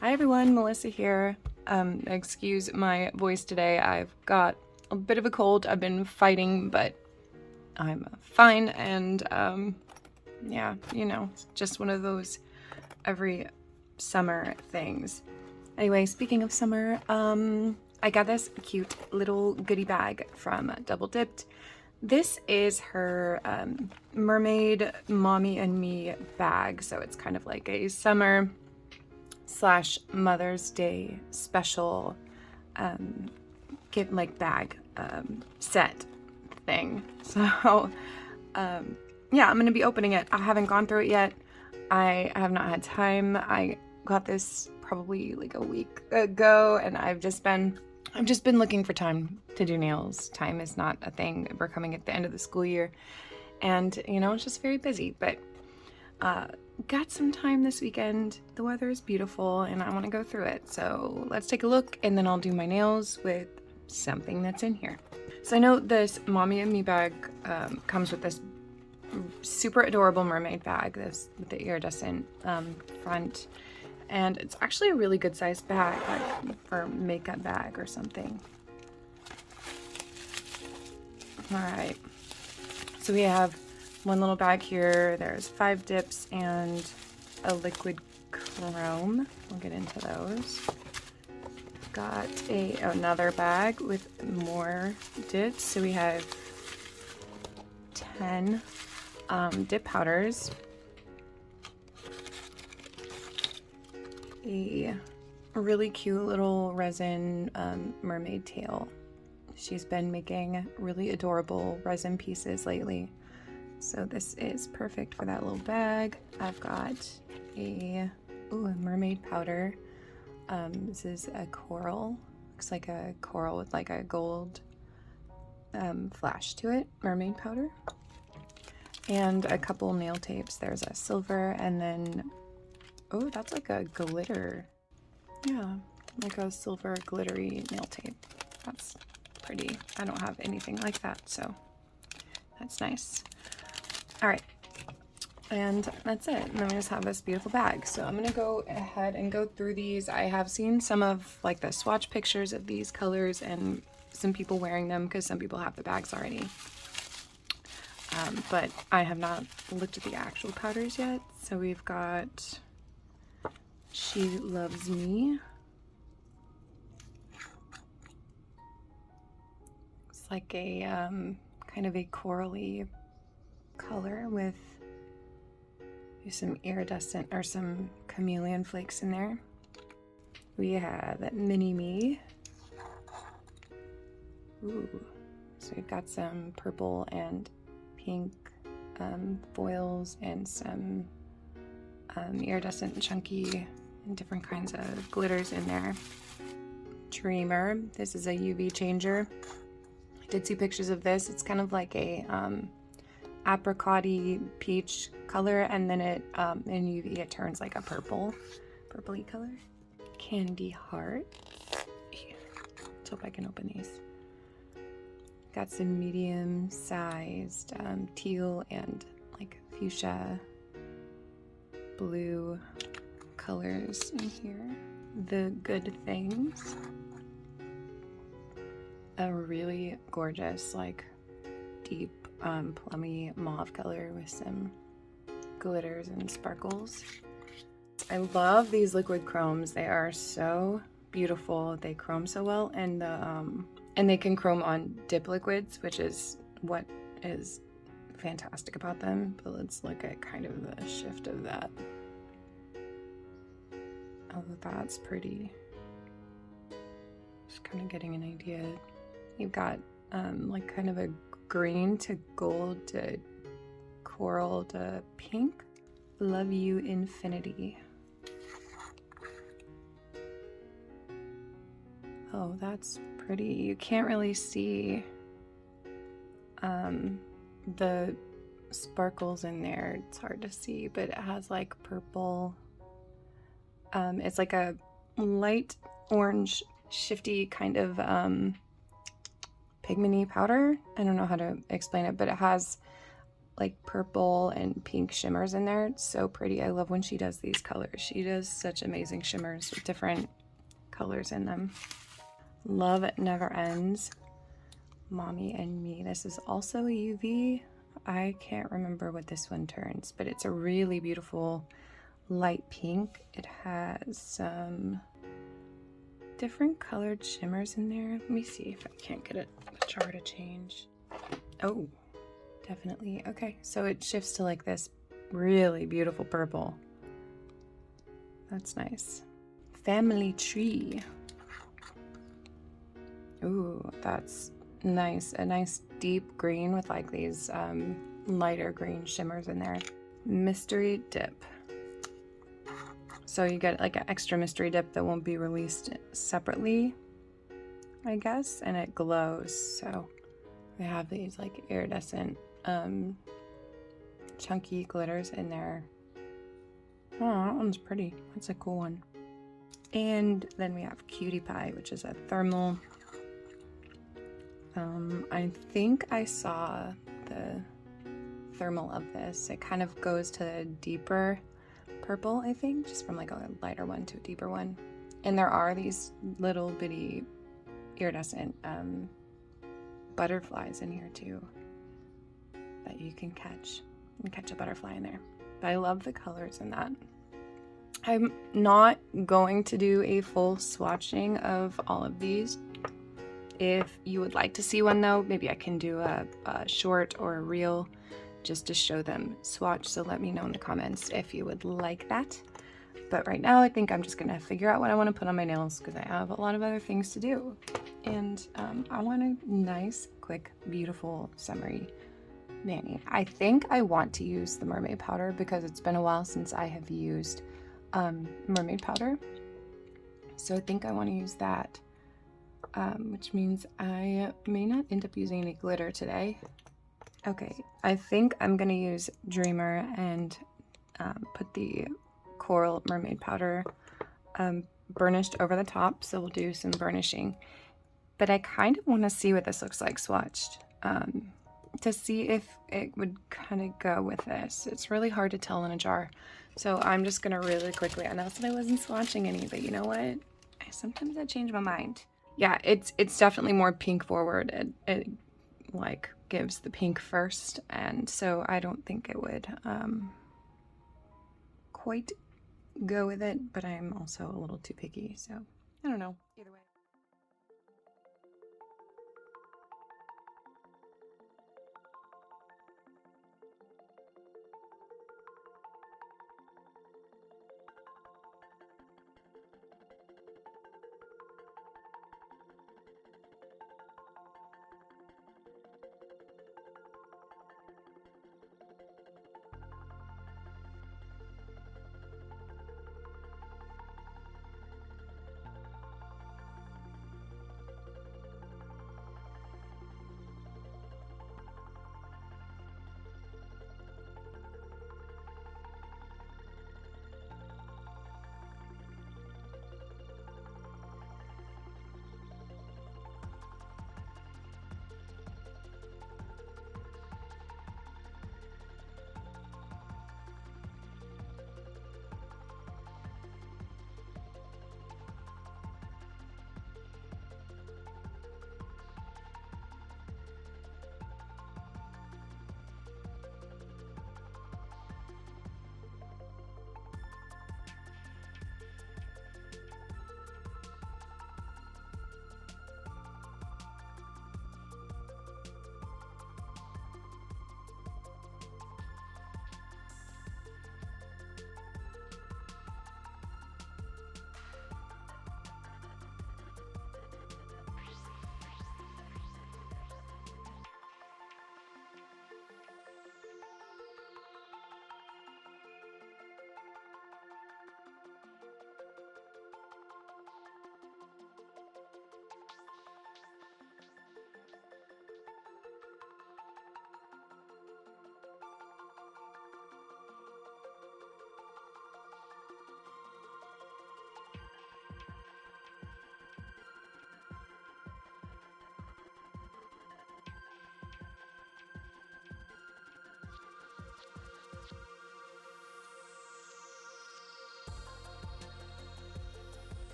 Hi everyone, Melissa here. Excuse my voice today. I've got a bit of a cold. I've been fighting, but I'm fine. And yeah, it's just one of those every summer things. Anyway, speaking of summer, I got this cute little goodie bag from Dipp'd. This is her Mermaid Mommy and Me bag. So it's kind of like a summer / Mother's Day special bag set thing. So yeah, I'm gonna be opening it. I haven't gone through it yet. I have not had time. I got this probably like a week ago, and I've just been looking for time to do nails. Time is not a thing. We're coming at the end of the school year, and it's just very busy. But got some time this weekend. The weather is beautiful and I want to go through it. So let's take a look, and then I'll do my nails with something that's in here. So I know this Mommy and Me bag comes with this super adorable mermaid bag, this with the iridescent front. And it's actually a really good sized bag, like for a makeup bag or something. All right. So we have one little bag here. There's 5 dips and a liquid chrome. We'll get into those. Got another bag with more dips. So we have 10 dip powders. A really cute little resin mermaid tail. She's been making really adorable resin pieces lately. So this is perfect for that little bag. I've got a mermaid powder. This is a coral. Looks like a coral with like a gold flash to it. Mermaid powder. And a couple nail tapes. There's a silver, and then, oh, that's like a glitter. Yeah, like a silver glittery nail tape. That's pretty. I don't have anything like that, so that's nice. All right, and that's it. And then we just have this beautiful bag. So I'm gonna go ahead and go through these. I have seen some of like the swatch pictures of these colors and some people wearing them because some people have the bags already. But I have not looked at the actual powders yet. So we've got She Loves Me. It's like a kind of a corally color with some iridescent or some chameleon flakes in there. We have Mini Me. Ooh, so we've got some purple and pink foils and some iridescent chunky and different kinds of glitters in there. Dreamer. This is a UV changer. I did see pictures of this. It's kind of like a apricot-y peach color, and then it in UV it turns like a purpley color. Candy Heart. Let's hope I can open these. Got some medium-sized teal and like fuchsia blue colors in here. The Good Things. A really gorgeous, like deep plummy mauve color with some glitters and sparkles. I love these liquid chromes. They are so beautiful. They chrome so well, and they can chrome on dip liquids, which is what is fantastic about them. But let's look at kind of the shift of that. Oh, that's pretty. Just kind of getting an idea. You've got like kind of a green to gold to coral to pink. Love You Infinity. Oh, that's pretty. You can't really see the sparkles in there. It's hard to see, but it has like purple. It's like a light orange shifty kind of pigmenty powder. I don't know how to explain it, but it has like purple and pink shimmers in there. It's so pretty. I love when she does these colors. She does such amazing shimmers with different colors in them. Love Never Ends. Mommy and Me. This is also a UV. I can't remember what this one turns, but it's a really beautiful light pink. It has some different colored shimmers in there. Let me see if I can't get the jar to change. Oh, definitely. Okay, so it shifts to like this really beautiful purple. That's nice. Family Tree. Ooh, that's nice. A nice deep green with like these lighter green shimmers in there. Mystery Dip. So you get like an extra mystery dip that won't be released separately, I guess, and it glows. So they have these like iridescent chunky glitters in there. Oh, that one's pretty. That's a cool one. And then we have Cutie Pie, which is a thermal. I think I saw the thermal of this. It kind of goes to a deeper purple, I think, just from like a lighter one to a deeper one. And there are these little bitty iridescent butterflies in here too that you can catch. You can catch a butterfly in there. But I love the colors in that. I'm not going to do a full swatching of all of these. If you would like to see one though, maybe I can do a short or a reel just to show them swatch. So let me know in the comments if you would like that. But right now I think I'm just gonna figure out what I want to put on my nails because I have a lot of other things to do. And I want a nice, quick, beautiful, summery mani. I think I want to use the mermaid powder because it's been a while since I have used mermaid powder. So I think I want to use that. Which means I may not end up using any glitter today. Okay, I think I'm gonna use Dreamer and put the coral mermaid powder burnished over the top, so we'll do some burnishing. But I kind of want to see what this looks like swatched, to see if it would kind of go with this. It's really hard to tell in a jar, so I'm just gonna really quickly, I know that I wasn't swatching any, but you know what? Sometimes I change my mind. Yeah, it's definitely more pink forward. It like gives the pink first, and so I don't think it would quite go with it, but I'm also a little too picky, so I don't know. Either way.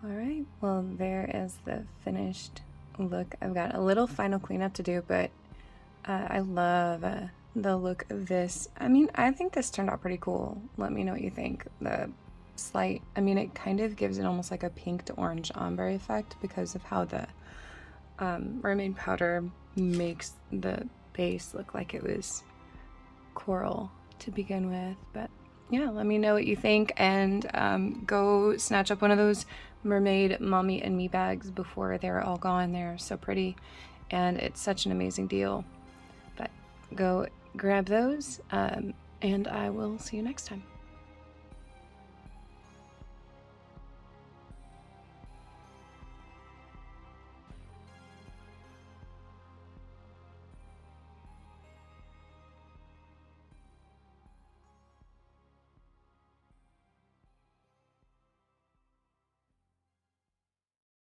All right, well, there is the finished look. I've got a little final cleanup to do, but I love the look of this. I mean, I think this turned out pretty cool. Let me know what you think. The slight, I mean, it kind of gives it almost like a pink to orange ombre effect because of how the mermaid powder makes the base look like it was coral to begin with. But yeah, let me know what you think, and go snatch up one of those Mermaid Mommy and Me bags before they're all gone. They're so pretty, and it's such an amazing deal. But go grab those, and I will see you next time.